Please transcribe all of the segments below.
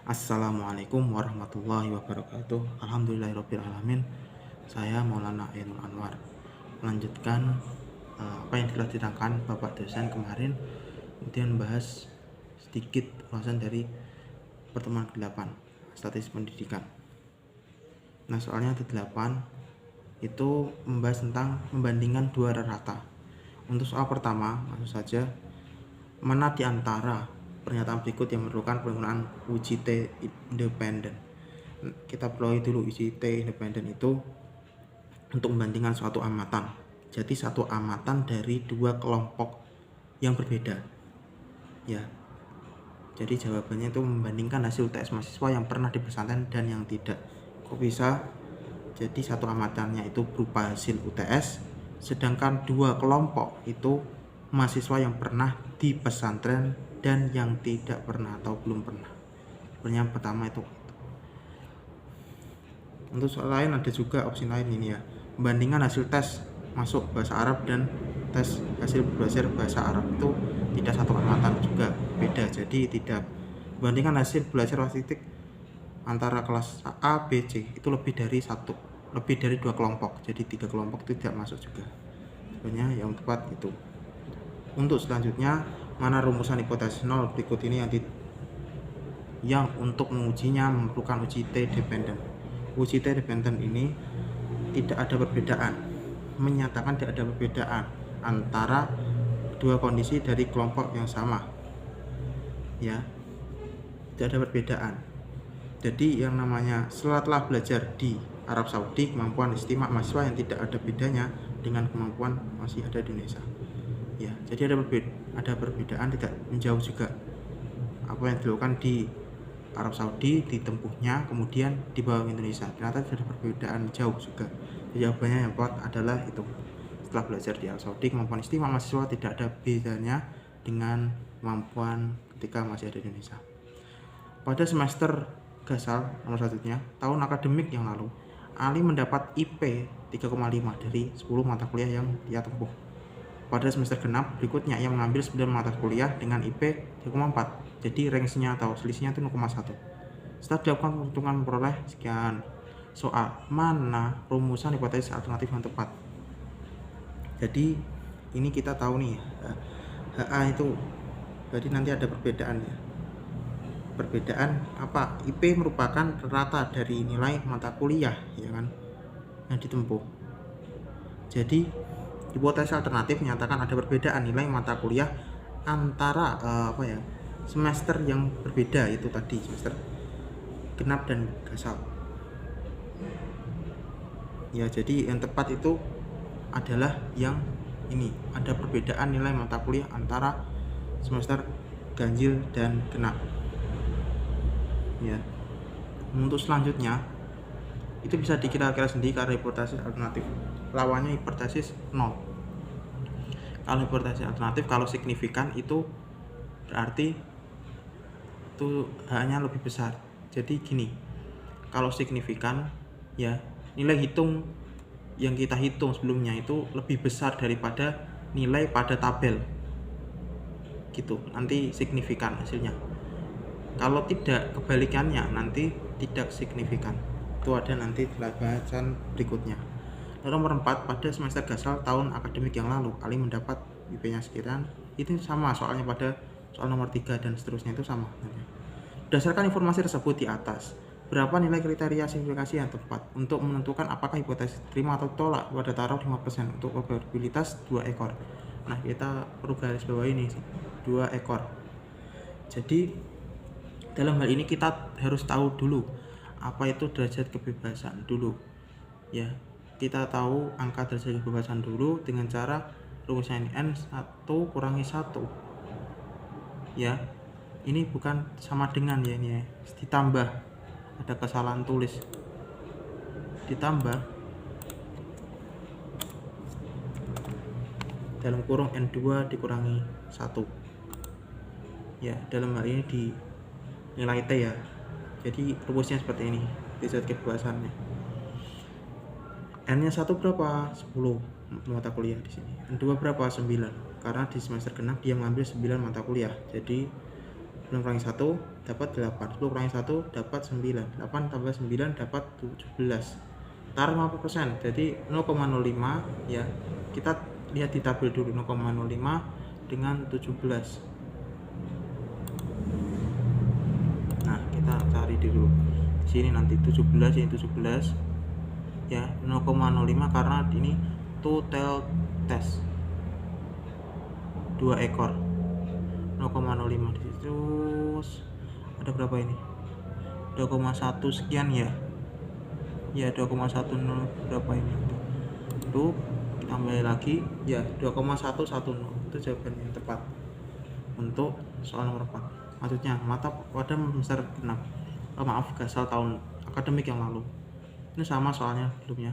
Assalamualaikum warahmatullahi wabarakatuh. Alhamdulillahirrabbilalamin. Saya Maulana Ainul Anwar melanjutkan apa yang telah diterangkan Bapak dosen kemarin, kemudian bahas sedikit ulasan dari pertemuan ke-8 statistik pendidikan. Nah, soalnya ke-8 itu membahas tentang membandingkan dua rata. Untuk soal pertama, langsung saja, mana di antara pernyataan berikut yang memerlukan penggunaan uji T independen. Kita pelajari dulu uji T independen itu untuk membandingkan suatu amatan. Jadi satu amatan dari dua kelompok yang berbeda. Ya. Jadi jawabannya itu membandingkan hasil UTS mahasiswa yang pernah di pesantren dan yang tidak. Kok bisa? Jadi satu amatannya itu berupa hasil UTS, sedangkan dua kelompok itu mahasiswa yang pernah di pesantren dan yang tidak pernah atau belum pernah. Yang pertama itu. Untuk soal lain ada juga opsi lain ini ya. Membandingkan hasil tes masuk bahasa Arab dan tes hasil belajar bahasa Arab itu tidak satu amatan juga, beda. Jadi tidak membandingkan hasil belajar statistik antara kelas A, B, C itu lebih dari dua kelompok. Jadi 3 kelompok itu tidak masuk juga. Sebenarnya yang tepat itu. Untuk selanjutnya, mana rumusan hipotesis nol berikut ini yang untuk mengujinya memerlukan uji T dependen. Uji T dependen ini tidak ada perbedaan, menyatakan tidak ada perbedaan antara dua kondisi dari kelompok yang sama. Ya, tidak ada perbedaan. Jadi yang namanya setelah belajar di Arab Saudi, kemampuan istimewa mahasiswa yang tidak ada bedanya dengan kemampuan masih ada di Indonesia. Ya, jadi ada perbedaan, tidak menjauh juga. Apa yang dilakukan di Arab Saudi ditempuhnya kemudian dibawa ke Indonesia, ternyata ada perbedaan jauh juga. Jadi jawabannya yang tepat adalah itu. Setelah belajar di Arab Saudi, kemampuan istimewa mahasiswa tidak ada bedanya dengan kemampuan ketika masih ada di Indonesia. Pada semester Gasal nomor selanjutnya, tahun akademik yang lalu, Ali mendapat IP 3,5 dari 10 mata kuliah yang dia tempuh. Pada semester genap berikutnya ia mengambil 9 mata kuliah dengan IP 3,4. Jadi range-nya atau selisihnya itu 0,1. Setelah dilakukan perhitungan memperoleh sekian. Soal mana rumusan hipotesis alternatif yang tepat. Jadi ini kita tahu nih HA itu berarti nanti ada perbedaan ya. Perbedaan apa? IP merupakan rata dari nilai mata kuliah ya kan yang ditempuh. Jadi hipotesis alternatif menyatakan ada perbedaan nilai mata kuliah antara semester yang berbeda, itu tadi semester genap dan Gasal. Ya, jadi yang tepat itu adalah yang ini, ada perbedaan nilai mata kuliah antara semester ganjil dan genap. Ya. Untuk selanjutnya itu bisa dikira-kira sendiri karena hipotesis alternatif lawannya hipotesis 0. Kalau hipotesis alternatif kalau signifikan itu berarti itu hanya lebih besar. Jadi gini, kalau signifikan ya nilai hitung yang kita hitung sebelumnya itu lebih besar daripada nilai pada tabel gitu, nanti signifikan hasilnya. Kalau tidak, kebalikannya nanti tidak signifikan. Itu ada nanti di bahasan berikutnya. Nomor 4, pada semester Gasal tahun akademik yang lalu, Ali mendapat IP-nya sekian. Itu sama soalnya pada soal nomor 3 dan seterusnya itu sama. Berdasarkan informasi tersebut di atas, berapa nilai kriteria simplifikasi yang tepat untuk menentukan apakah hipotesis terima atau tolak pada taruh 5% untuk probabilitas 2 ekor. Nah, kita perlu garis bawah ini 2 ekor. Jadi dalam hal ini kita harus tahu dulu apa itu derajat kebebasan dulu. Ya, kita tahu angka derajat kebebasan dulu dengan cara rumusnya N1 kurangi 1. Ya, ini bukan sama dengan ya ini ya. Ditambah, ada kesalahan tulis. Ditambah dalam kurung N2 dikurangi 1. Ya, dalam hal ini di nilai T ya. Jadi rumusnya seperti ini, derajat kebebasannya. N-nya 1 berapa? 10 mata kuliah di sini. N2 berapa? 9. Karena di semester genap dia mengambil 9 mata kuliah. Jadi 10 kurangi 1 dapat 8, 10 kurangi 1 dapat 9, 8 tambah 9 dapat 17. Taruh 50%, jadi 0,05 ya. Kita lihat di tabel dulu 0,05 dengan 17. Nah, kita cari dulu. Di sini nanti 17, ini 17. Ya, 0,05 karena ini total test 2 ekor. 0,05 di situ ada berapa ini? 2,1 sekian ya. Ya, 2,10 berapa ini? Tuh, kita kembali lagi ya, 2,110 itu jawaban yang tepat untuk soal nomor 4. Maksudnya mata pada semester 6. Maaf, Gasal tahun akademik yang lalu. Ini sama soalnya sebelumnya.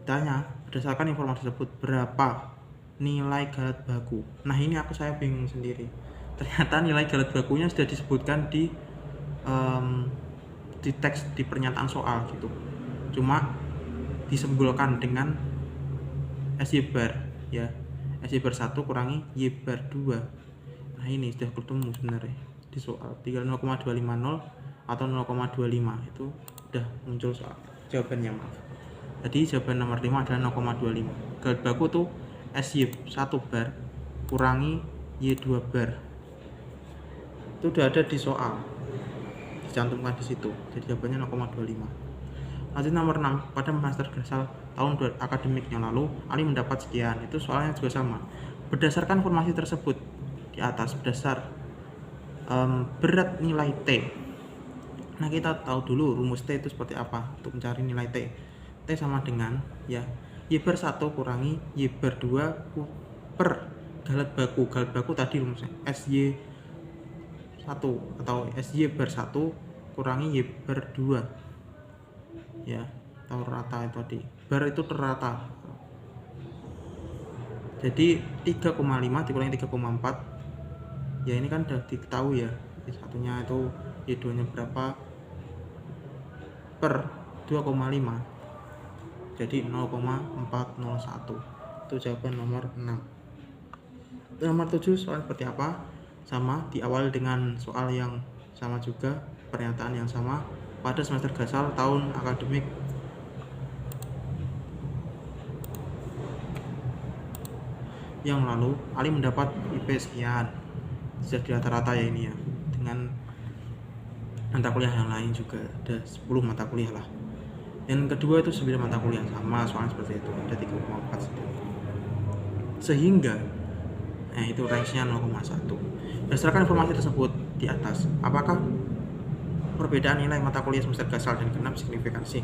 Tanya berdasarkan informasi tersebut berapa nilai galat baku. Nah, ini saya bingung sendiri. Ternyata nilai galat bakunya sudah disebutkan di teks di pernyataan soal gitu. Cuma disimbolkan dengan SY bar ya. SY bar 1 kurangi Y bar 2. Nah, ini sudah ketemu sebenarnya di soal. Tinggal 0,250 atau 0,25 itu udah muncul soal jawabannya, maaf. Jadi jawaban nomor 5 adalah 0,25. Galat baku tuh SY 1 bar kurangi Y2 bar. Itu udah ada di soal. Dicantumkan di situ. Jadi jawabannya 0,25. Lanjut nomor 6, pada master Gasal tahun akademik yang lalu Ali mendapat sekian. Itu soalnya juga sama. Berdasarkan informasi tersebut di atas, berdasar berat nilai T. Nah, kita tahu dulu rumus T itu seperti apa untuk mencari nilai T. T sama dengan ya Y bar 1 kurangi Y bar 2 per galat baku. Galat baku tadi rumusnya SY 1 atau SY bar 1 kurangi Y bar 2 ya, atau rata itu tadi. Bar itu terrata. Jadi 3,5 dikurangi 3,4 ya, ini kan udah diketahui ya. Satunya itu Y2 nya berapa per 2,5, jadi 0,401. Itu jawaban nomor 6. Nomor 7 soal seperti apa? Sama, diawali dengan soal yang sama juga, pernyataan yang sama. Pada semester Gasal tahun akademik yang lalu Ali mendapat IP sekian. Sudah di rata-rata ya ini ya, dengan mata kuliah yang lain juga ada 10 mata kuliah lah. Yang kedua itu 9 mata kuliah, sama soalnya seperti itu, ada 3,4 sehingga itu range-nya 0,1. Berdasarkan informasi tersebut di atas, apakah perbedaan nilai mata kuliah semester Gasal dan genap signifikan sih?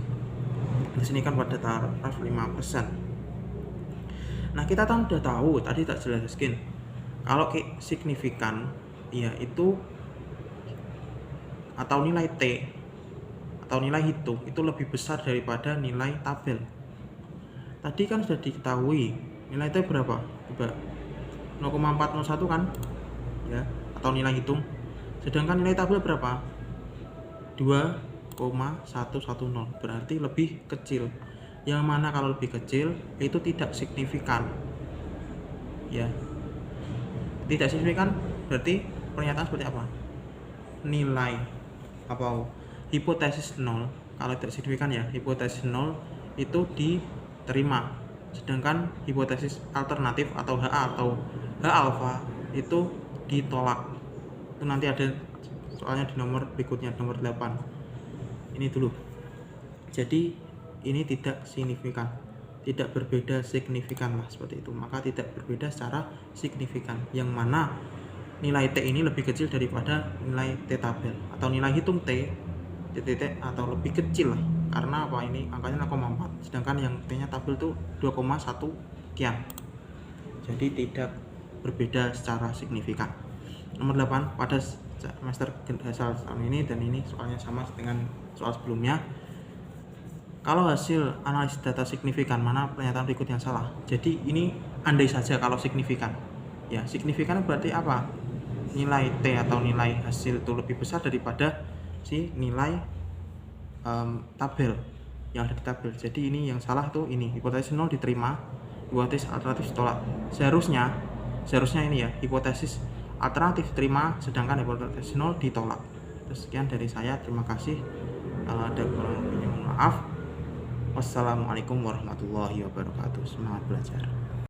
Di sini kan pada taraf 5%. Nah, kita udah tahu tadi tak jelaskan kalau signifikan ya itu atau nilai T atau nilai hitung itu lebih besar daripada nilai tabel. Tadi kan sudah diketahui nilai T berapa? Coba 0,401 kan ya, atau nilai hitung. Sedangkan nilai tabel berapa? 2,110, berarti lebih kecil. Yang mana kalau lebih kecil itu tidak signifikan ya. Tidak signifikan berarti pernyataan seperti apa? Nilai apa hipotesis 0, kalau tidak signifikan ya, hipotesis 0 itu diterima, sedangkan hipotesis alternatif atau HA atau H alfa itu ditolak. Itu nanti ada soalnya di nomor berikutnya, nomor 8 ini dulu. Jadi ini tidak signifikan, tidak berbeda signifikan lah, seperti itu. Maka tidak berbeda secara signifikan, yang mana nilai T ini lebih kecil daripada nilai T tabel atau nilai hitung T atau lebih kecil lah, karena apa, ini angkanya 0,4 sedangkan yang T nya tabel tuh 2,1 sekian. Jadi tidak berbeda secara signifikan. Nomor 8, pada semester Gasal tahun ini dan ini soalnya sama dengan soal sebelumnya. Kalau hasil analisis data signifikan, mana pernyataan berikut yang salah? Jadi ini andai saja kalau signifikan ya, signifikan berarti apa? Nilai T atau nilai hasil itu lebih besar daripada si nilai tabel yang ada di tabel. Jadi ini yang salah tuh ini, hipotesis 0 diterima, hipotesis alternatif ditolak. Seharusnya ini ya, hipotesis alternatif terima, sedangkan hipotesis nol ditolak. Sekian dari saya, terima kasih. Kalau ada kurang lebihnya mohon maaf. Wassalamualaikum warahmatullahi wabarakatuh. Semangat belajar.